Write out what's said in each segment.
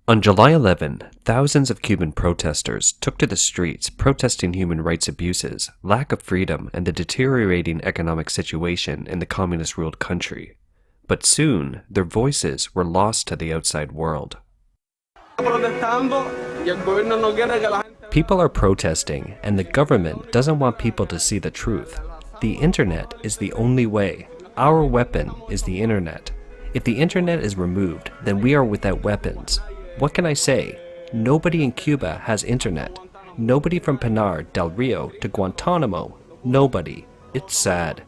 On July 11, thousands of Cuban protesters took to the streets protesting human rights abuses, lack of freedom, and the deteriorating economic situation in the communist-ruled country. But soon, their voices were lost to the outside world. People are protesting, and the government doesn't want people to see the truth. The internet is the only way. Our weapon is the internet. If the internet is removed, then we are without weapons. What can I say? Nobody in Cuba has internet. Nobody from Pinar del Rio to Guantanamo. Nobody. It's sad.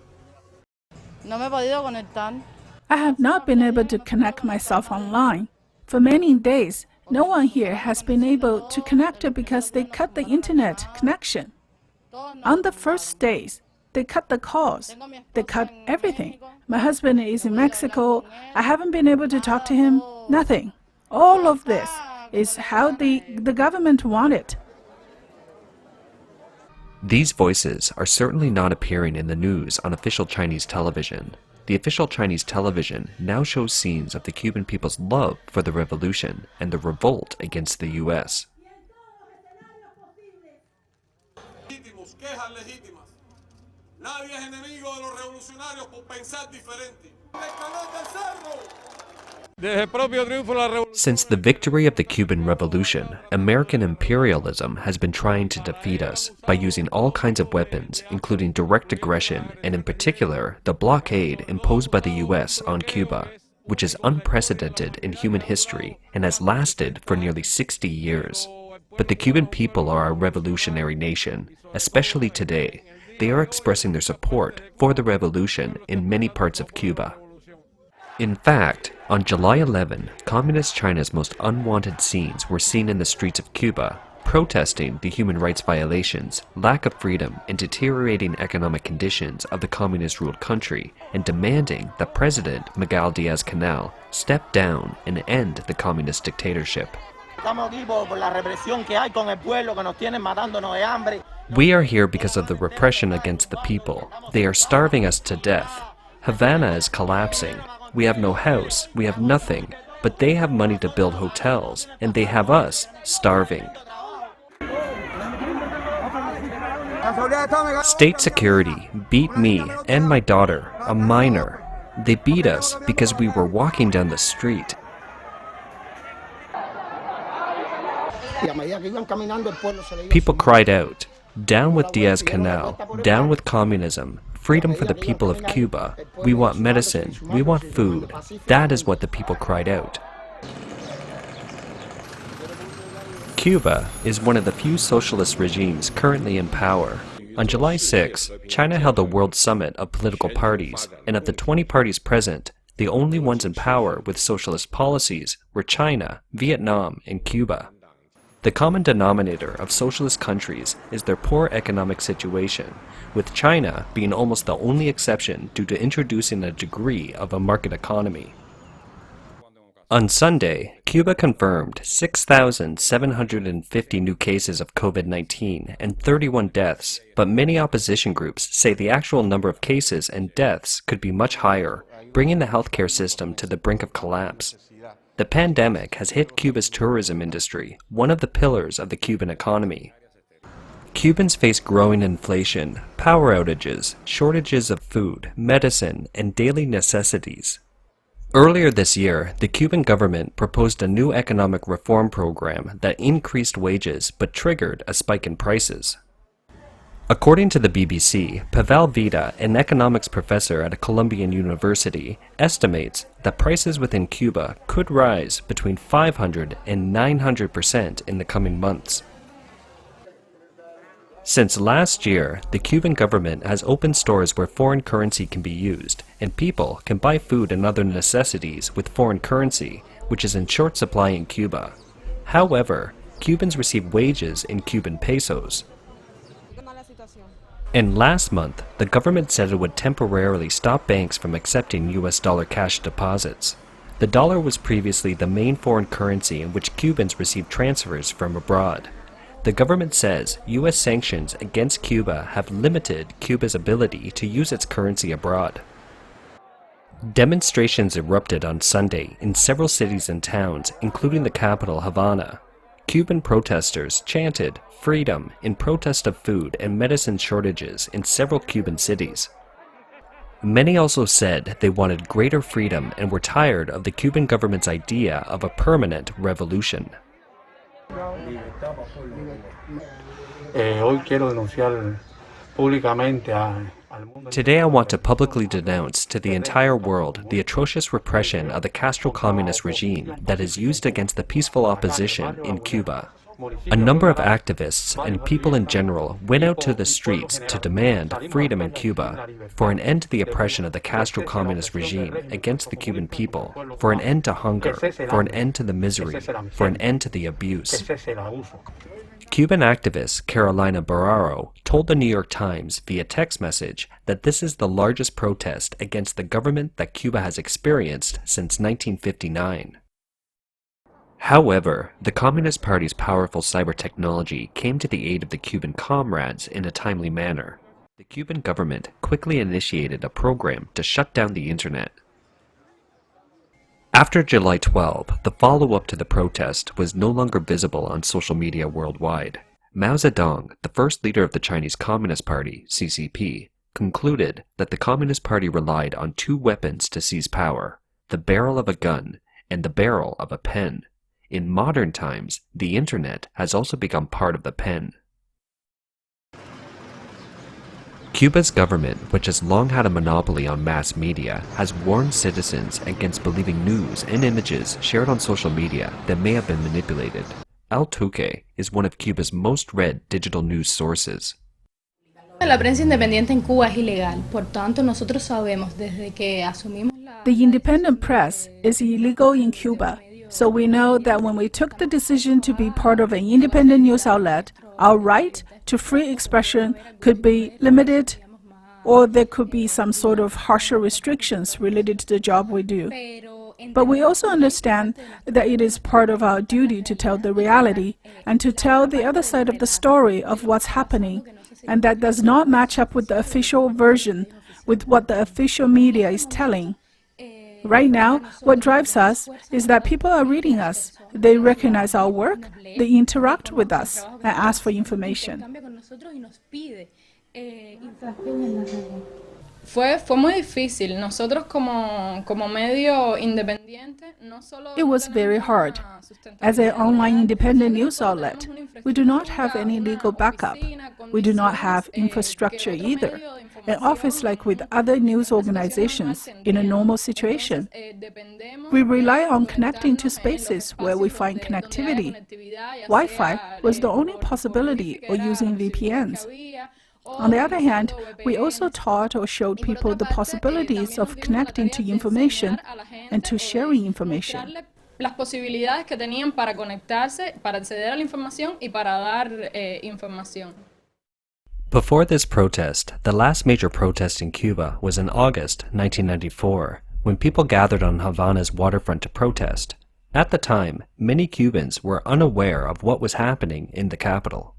I have not been able to connect myself online. For many days, no one here has been able to connect because they cut the internet connection. On the first days, they cut the calls. They cut everything. My husband is in Mexico. I haven't been able to talk to him. Nothing. All of this is how the government wanted. These voices are certainly not appearing in the news on official Chinese television. The official Chinese television now shows scenes of the Cuban people's love for the revolution and the revolt against the U.S. Since the victory of the Cuban Revolution, American imperialism has been trying to defeat us by using all kinds of weapons, including direct aggression and in particular the blockade imposed by the U.S. on Cuba, which is unprecedented in human history and has lasted for nearly 60 years. But the Cuban people are a revolutionary nation, especially today. They are expressing their support for the revolution in many parts of Cuba. In fact, on July 11, Communist China's most unwanted scenes were seen in the streets of Cuba, protesting the human rights violations, lack of freedom, and deteriorating economic conditions of the communist-ruled country, and demanding that President Miguel Díaz-Canel step down and end the communist dictatorship. We are here because of the repression against the people. They are starving us to death. Havana is collapsing. We have no house, we have nothing, but they have money to build hotels, and they have us starving. State security beat me and my daughter, a minor. They beat us because we were walking down the street. People cried out, "Down with Díaz-Canel, down with communism, freedom for the people of Cuba, we want medicine, we want food." That is what the people cried out. Cuba is one of the few socialist regimes currently in power. On July 6, China held a world summit of political parties, and of the 20 parties present, the only ones in power with socialist policies were China, Vietnam, and Cuba. The common denominator of socialist countries is their poor economic situation, with China being almost the only exception due to introducing a degree of a market economy. On Sunday, Cuba confirmed 6,750 new cases of COVID-19 and 31 deaths, but many opposition groups say the actual number of cases and deaths could be much higher, bringing the healthcare system to the brink of collapse. The pandemic has hit Cuba's tourism industry, one of the pillars of the Cuban economy. Cubans face growing inflation, power outages, shortages of food, medicine, and daily necessities. Earlier this year, the Cuban government proposed a new economic reform program that increased wages but triggered a spike in prices. According to the BBC, Pavel Vida, an economics professor at a Colombian university, estimates that prices within Cuba could rise between 500 and 900% in the coming months. Since last year, the Cuban government has opened stores where foreign currency can be used, and people can buy food and other necessities with foreign currency, which is in short supply in Cuba. However, Cubans receive wages in Cuban pesos. And last month, the government said it would temporarily stop banks from accepting US dollar cash deposits. The dollar was previously the main foreign currency in which Cubans received transfers from abroad. The government says US sanctions against Cuba have limited Cuba's ability to use its currency abroad. Demonstrations erupted on Sunday in several cities and towns, including the capital, Havana. Cuban protesters chanted "Freedom" in protest of food and medicine shortages in several Cuban cities. Many also said they wanted greater freedom and were tired of the Cuban government's idea of a permanent revolution. Today I want to publicly denounce to the entire world the atrocious repression of the Castro communist regime that is used against the peaceful opposition in Cuba. A number of activists and people in general went out to the streets to demand freedom in Cuba, for an end to the oppression of the Castro communist regime against the Cuban people, for an end to hunger, for an end to the misery, for an end to the abuse. Cuban activist Carolina Barraro told the New York Times via text message that this is the largest protest against the government that Cuba has experienced since 1959. However, the Communist Party's powerful cyber technology came to the aid of the Cuban comrades in a timely manner. The Cuban government quickly initiated a program to shut down the internet. After July 12, the follow-up to the protest was no longer visible on social media worldwide. Mao Zedong, the first leader of the Chinese Communist Party, CCP, concluded that the Communist Party relied on two weapons to seize power: the barrel of a gun and the barrel of a pen. In modern times, the internet has also become part of the pen. Cuba's government, which has long had a monopoly on mass media, has warned citizens against believing news and images shared on social media that may have been manipulated. El Toque is one of Cuba's most read digital news sources. La prensa independiente en Cuba es ilegal, por tanto nosotros sabemos desde que asumimos la... The independent press is illegal in Cuba, so we know that when we took the decision to be part of an independent news outlet, our right to free expression could be limited, or there could be some sort of harsher restrictions related to the job we do. But we also understand that it is part of our duty to tell the reality and to tell the other side of the story of what's happening, and that does not match up with the official version, with what the official media is telling. Right now, what drives us is that people are reading us, they recognize our work, they interact with us, and ask for information. Fue muy difícil. Nosotros como medio independiente no solo... It was very hard. As an online independent news outlet, we do not have any legal backup. We do not have infrastructure either. An office like with other news organizations in a normal situation. We rely on connecting to spaces where we find connectivity. Wi-Fi was the only possibility, or using VPNs. On the other hand, we also taught or showed people the possibilities of connecting to information and to sharing information. Las posibilidades que tenían para conectarse, para acceder a la información y para dar información. Before this protest, the last major protest in Cuba was in August 1994, when people gathered on Havana's waterfront to protest. At the time, many Cubans were unaware of what was happening in the capital.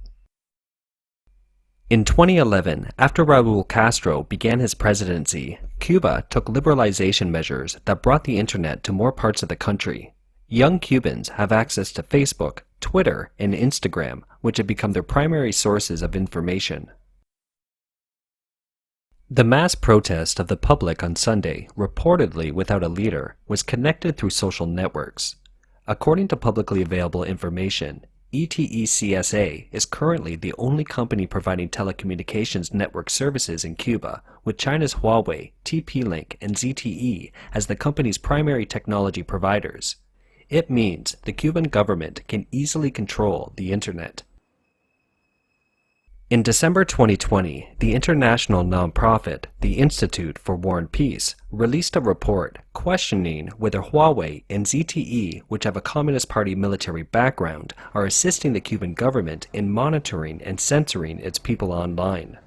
In 2011, after Raúl Castro began his presidency, Cuba took liberalization measures that brought the internet to more parts of the country. Young Cubans have access to Facebook, Twitter, and Instagram, which have become their primary sources of information. The mass protest of the public on Sunday, reportedly without a leader, was connected through social networks. According to publicly available information, ETECSA is currently the only company providing telecommunications network services in Cuba, with China's Huawei, TP-Link, and ZTE as the company's primary technology providers. It means the Cuban government can easily control the internet. In December 2020, the international nonprofit, the Institute for War and Peace, released a report questioning whether Huawei and ZTE, which have a Communist Party military background, are assisting the Cuban government in monitoring and censoring its people online.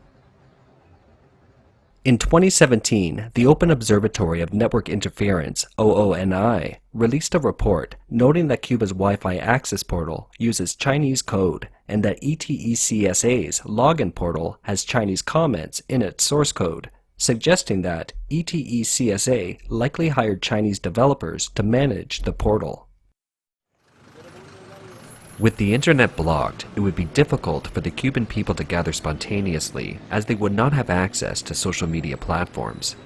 In 2017, the Open Observatory of Network Interference, OONI, released a report noting that Cuba's Wi-Fi access portal uses Chinese code and that ETECSA's login portal has Chinese comments in its source code. suggesting that ETECSA likely hired Chinese developers to manage the portal. With the internet blocked, it would be difficult for the Cuban people to gather spontaneously, as they would not have access to social media platforms.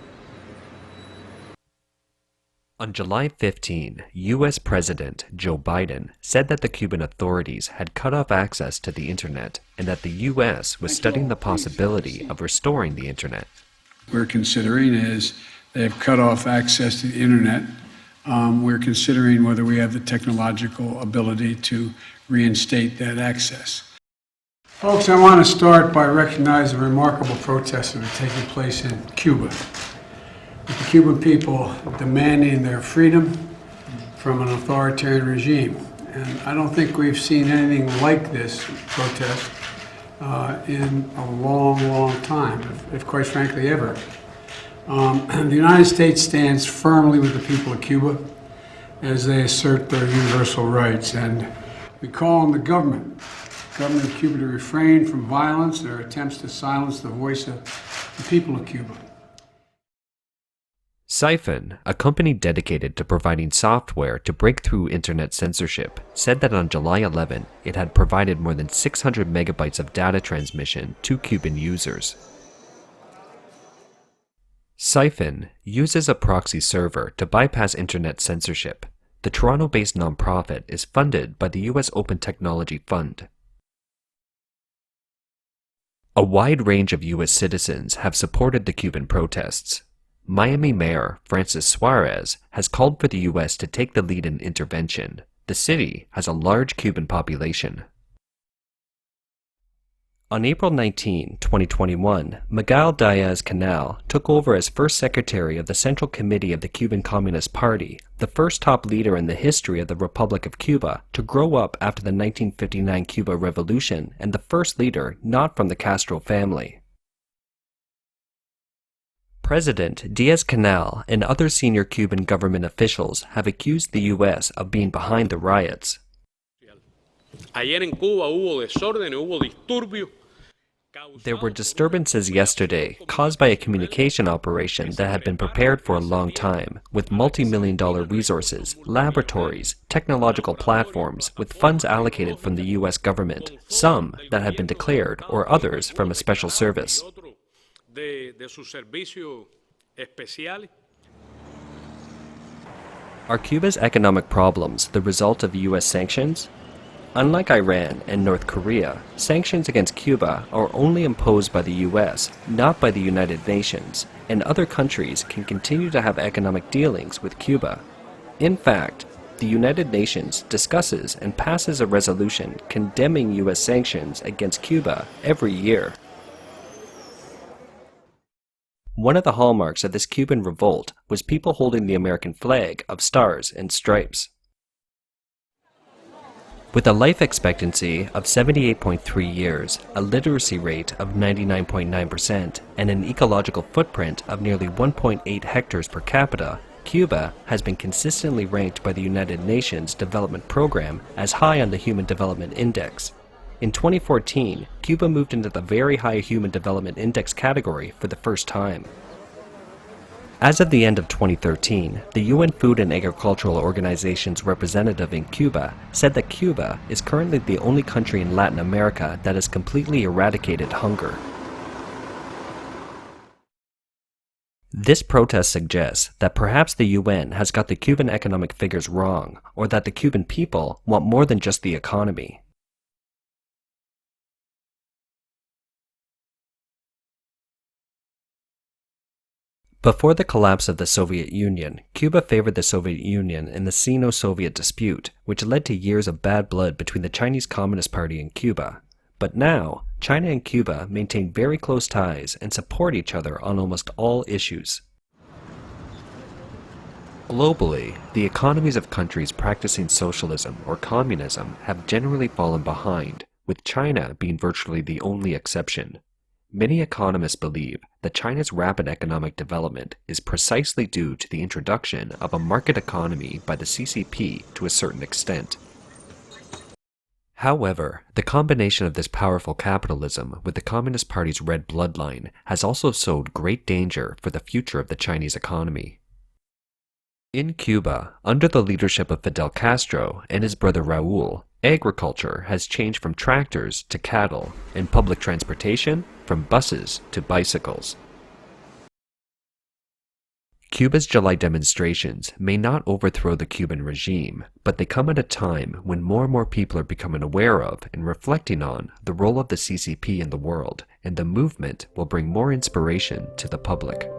On July 15, U.S. President Joe Biden said that the Cuban authorities had cut off access to the internet and that the U.S. was studying the possibility of restoring the internet. We're considering is they've cut off access to the internet. We're considering whether we have the technological ability to reinstate that access. Folks, I want to start by recognizing the remarkable protests that are taking place in Cuba. The Cuban people demanding their freedom from an authoritarian regime. And I don't think we've seen anything like this protest in a long, long time, if quite frankly ever. The United States stands firmly with the people of Cuba as they assert their universal rights. And we call on the government of Cuba to refrain from violence, their attempts to silence the voice of the people of Cuba. Siphon, a company dedicated to providing software to break through internet censorship, said that on July 11, it had provided more than 600 megabytes of data transmission to Cuban users. Siphon uses a proxy server to bypass internet censorship. The Toronto-based nonprofit is funded by the U.S. Open Technology Fund. A wide range of U.S. citizens have supported the Cuban protests. Miami Mayor Francis Suarez has called for the U.S. to take the lead in intervention. The city has a large Cuban population. On April 19, 2021, Miguel Diaz-Canel took over as first secretary of the Central Committee of the Cuban Communist Party, the first top leader in the history of the Republic of Cuba to grow up after the 1959 Cuba Revolution and the first leader not from the Castro family. President Diaz-Canel and other senior Cuban government officials have accused the U.S. of being behind the riots. There were disturbances yesterday caused by a communication operation that had been prepared for a long time, with multi-million-dollar resources, laboratories, technological platforms, with funds allocated from the U.S. government, some that had been declared or others from a special service. Are Cuba's economic problems the result of U.S. sanctions? Unlike Iran and North Korea, sanctions against Cuba are only imposed by the U.S., not by the United Nations, and other countries can continue to have economic dealings with Cuba. In fact, the United Nations discusses and passes a resolution condemning U.S. sanctions against Cuba every year. One of the hallmarks of this Cuban revolt was people holding the American flag of stars and stripes. With a life expectancy of 78.3 years, a literacy rate of 99.9%, and an ecological footprint of nearly 1.8 hectares per capita, Cuba has been consistently ranked by the United Nations Development Program as high on the Human Development Index. In 2014, Cuba moved into the Very High Human Development Index category for the first time. As of the end of 2013, the UN Food and Agricultural Organization's representative in Cuba said that Cuba is currently the only country in Latin America that has completely eradicated hunger. This protest suggests that perhaps the UN has got the Cuban economic figures wrong, or that the Cuban people want more than just the economy. Before the collapse of the Soviet Union, Cuba favored the Soviet Union in the Sino-Soviet dispute, which led to years of bad blood between the Chinese Communist Party and Cuba. But now, China and Cuba maintain very close ties and support each other on almost all issues. Globally, the economies of countries practicing socialism or communism have generally fallen behind, with China being virtually the only exception. Many economists believe that China's rapid economic development is precisely due to the introduction of a market economy by the CCP to a certain extent. However, the combination of this powerful capitalism with the Communist Party's red bloodline has also sowed great danger for the future of the Chinese economy. In Cuba, under the leadership of Fidel Castro and his brother Raúl, agriculture has changed from tractors to cattle, and public transportation from buses to bicycles. Cuba's July demonstrations may not overthrow the Cuban regime, but they come at a time when more and more people are becoming aware of and reflecting on the role of the CCP in the world, and the movement will bring more inspiration to the public.